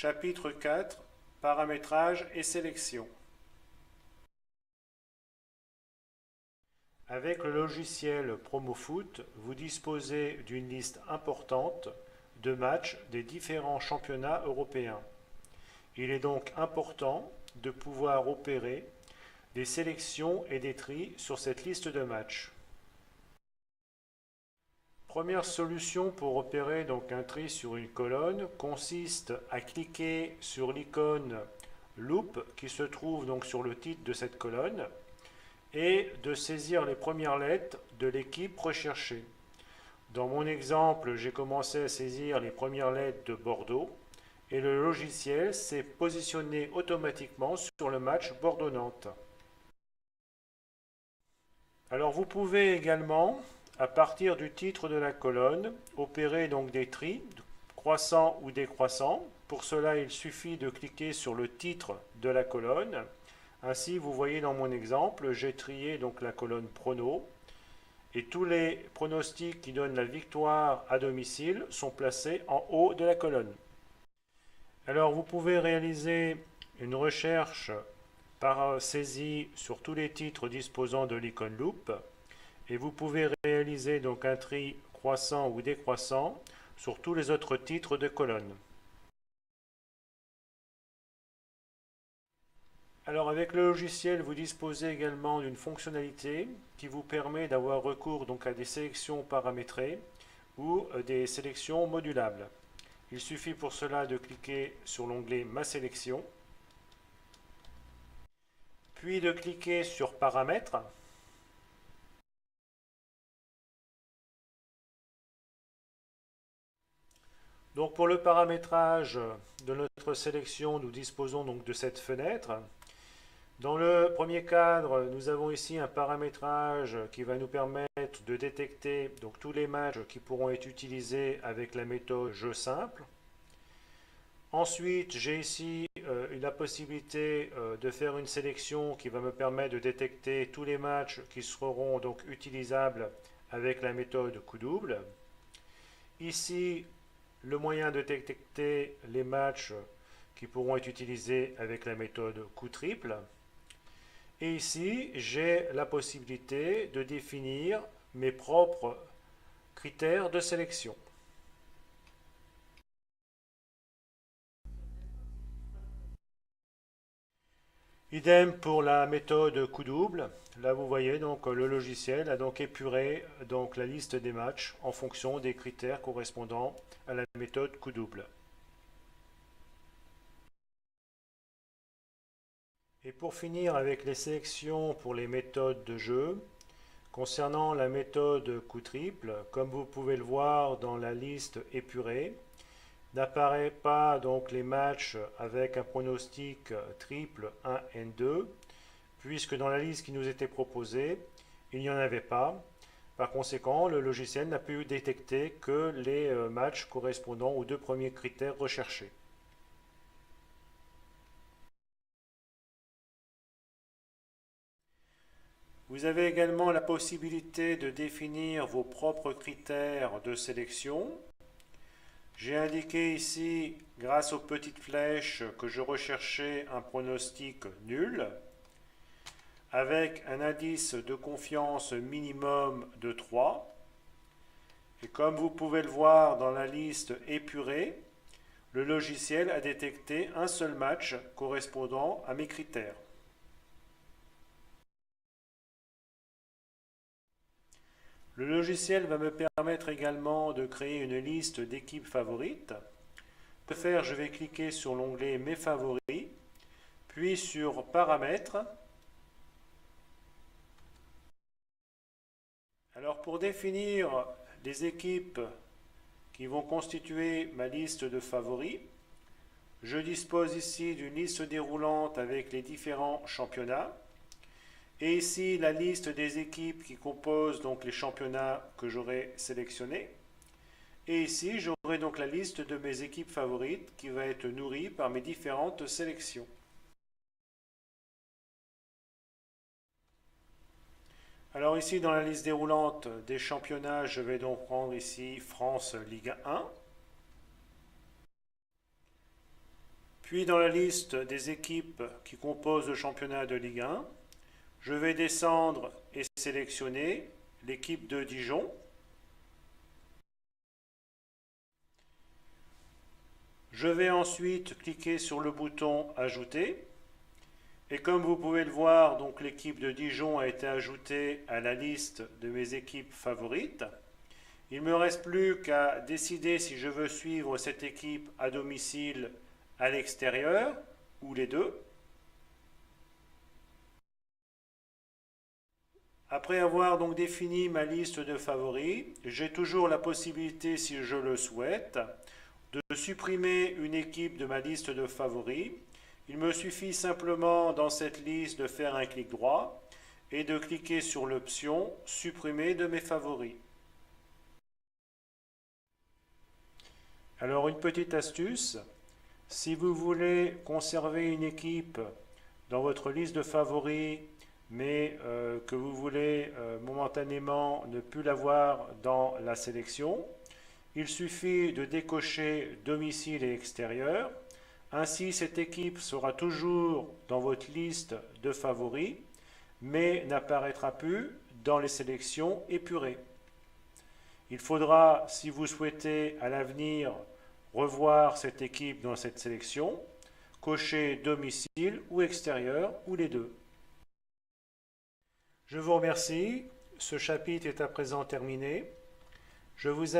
Chapitre 4. Paramétrage et sélection. Avec le logiciel PromoFoot, vous disposez d'une liste importante de matchs des différents championnats européens. Il est donc important de pouvoir opérer des sélections et des tris sur cette liste de matchs. Première solution pour opérer donc un tri sur une colonne consiste à cliquer sur l'icône Loop qui se trouve donc sur le titre de cette colonne et de saisir les premières lettres de l'équipe recherchée. Dans mon exemple, j'ai commencé à saisir les premières lettres de Bordeaux et le logiciel s'est positionné automatiquement sur le match Bordeaux-Nantes. Alors vous pouvez également, à partir du titre de la colonne, opérer donc des tris, croissants ou décroissants. Pour cela, il suffit de cliquer sur le titre de la colonne. Ainsi, vous voyez dans mon exemple, j'ai trié donc la colonne prono et tous les pronostics qui donnent la victoire à domicile sont placés en haut de la colonne. Alors, vous pouvez réaliser une recherche par saisie sur tous les titres disposant de l'icône loop et vous pouvez réaliser donc un tri croissant ou décroissant sur tous les autres titres de colonne. Alors avec le logiciel, vous disposez également d'une fonctionnalité qui vous permet d'avoir recours donc à des sélections paramétrées ou des sélections modulables. Il suffit pour cela de cliquer sur l'onglet Ma sélection, puis de cliquer sur Paramètres. Donc pour le paramétrage de notre sélection, nous disposons donc de cette fenêtre. Dans le premier cadre, nous avons ici un paramétrage qui va nous permettre de détecter donc, tous les matchs qui pourront être utilisés avec la méthode jeu simple. Ensuite, j'ai ici la possibilité de faire une sélection qui va me permettre de détecter tous les matchs qui seront donc utilisables avec la méthode coup double. Ici, le moyen de détecter les matchs qui pourront être utilisés avec la méthode coup triple. Et ici, j'ai la possibilité de définir mes propres critères de sélection. Idem pour la méthode coup double. Là, vous voyez donc le logiciel a donc épuré donc la liste des matchs en fonction des critères correspondant à la méthode coup double. Et pour finir avec les sélections pour les méthodes de jeu, concernant la méthode coup triple, comme vous pouvez le voir dans la liste épurée, n'apparaît pas donc les matchs avec un pronostic triple 1 et 2, puisque dans la liste qui nous était proposée, il n'y en avait pas. Par conséquent, le logiciel n'a pu détecter que les matchs correspondant aux deux premiers critères recherchés. Vous avez également la possibilité de définir vos propres critères de sélection. J'ai indiqué ici, grâce aux petites flèches, que je recherchais un pronostic nul, avec un indice de confiance minimum de 3. Et comme vous pouvez le voir dans la liste épurée, le logiciel a détecté un seul match correspondant à mes critères. Le logiciel va me permettre également de créer une liste d'équipes favorites. Pour ce faire, je vais cliquer sur l'onglet Mes favoris, puis sur Paramètres. Alors pour définir les équipes qui vont constituer ma liste de favoris, je dispose ici d'une liste déroulante avec les différents championnats. Et ici, la liste des équipes qui composent donc les championnats que j'aurai sélectionnés. Et ici, j'aurai donc la liste de mes équipes favorites qui va être nourrie par mes différentes sélections. Alors ici, dans la liste déroulante des championnats, je vais donc prendre ici France Ligue 1. Puis dans la liste des équipes qui composent le championnat de Ligue 1, je vais descendre et sélectionner l'équipe de Dijon. Je vais ensuite cliquer sur le bouton Ajouter. Et comme vous pouvez le voir, donc l'équipe de Dijon a été ajoutée à la liste de mes équipes favorites. Il ne me reste plus qu'à décider si je veux suivre cette équipe à domicile, à l'extérieur, ou les deux. Après avoir donc défini ma liste de favoris, j'ai toujours la possibilité, si je le souhaite, de supprimer une équipe de ma liste de favoris. Il me suffit simplement dans cette liste de faire un clic droit et de cliquer sur l'option Supprimer de mes favoris. Alors une petite astuce, si vous voulez conserver une équipe dans votre liste de favoris, mais que vous voulez momentanément ne plus l'avoir dans la sélection, il suffit de décocher domicile et extérieur. Ainsi, cette équipe sera toujours dans votre liste de favoris, mais n'apparaîtra plus dans les sélections épurées. Il faudra, si vous souhaitez à l'avenir revoir cette équipe dans cette sélection, cocher domicile ou extérieur ou les deux. Je vous remercie. Ce chapitre est à présent terminé. Je vous